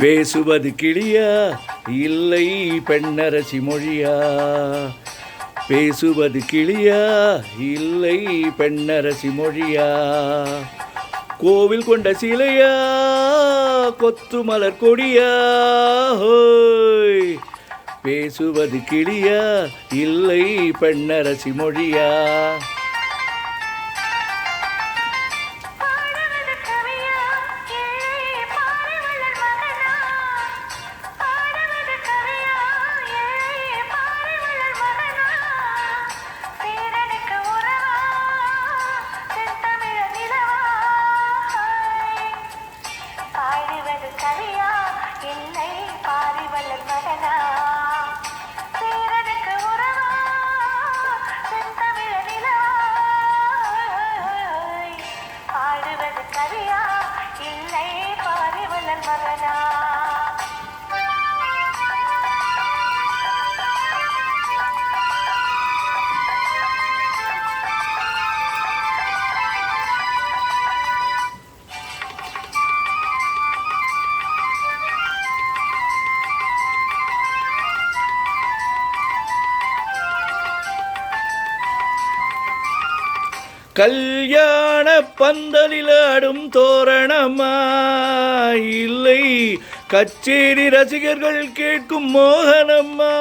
பேசுவது கிளியா இல்லை பெண்ணரசி மொழியா? பேசுவது கிளியா இல்லை பெண்ணரசி மொழியா? கோவில் கொண்ட சிலையா கொத்து மலர் கொடியா? ஹோய்! பேசுவது கிளியா இல்லை பெண்ணரசி மொழியா? கல்யாண பந்தலில் ஆடும் தோரணமா இல்லை கச்சேரி ரசிகர்கள் கேட்கும் மோகனம்மா?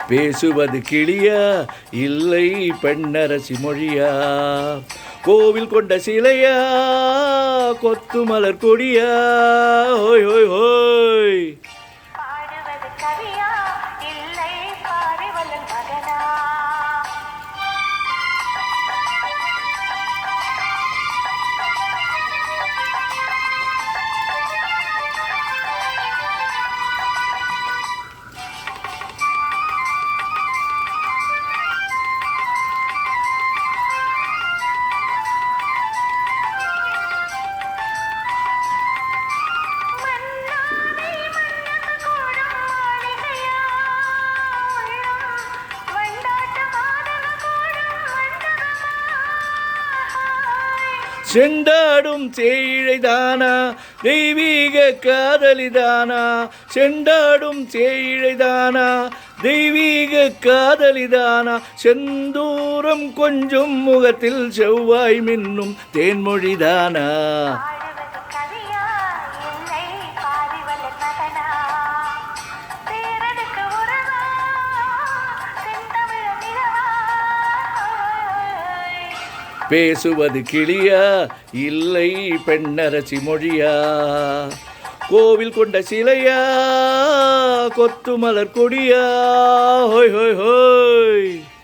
பேசுவது கிளியா இல்லை பெண்ணரசி மொழியா? கோவில் கொண்ட சிலையா கொத்து மலர் கொடியா? ஹோய் ஹோய் ஹோய்! செண்டாடும் சேயிழைதானா தெய்வீக காதலிதானா? செண்டாடும் சேயிழைதானா தெய்வீக காதலிதானா? செந்தூரம் கொஞ்சம் முகத்தில் செவ்வாய் மின்னும் தேன்மொழிதானா? பேசுவது கிளியா இல்லை பெண்ணரசி மொழியா? கோவில் கொண்ட சிலையா கொத்து மலர் கொடியா? ஹோய் ஹோய் ஹோய்!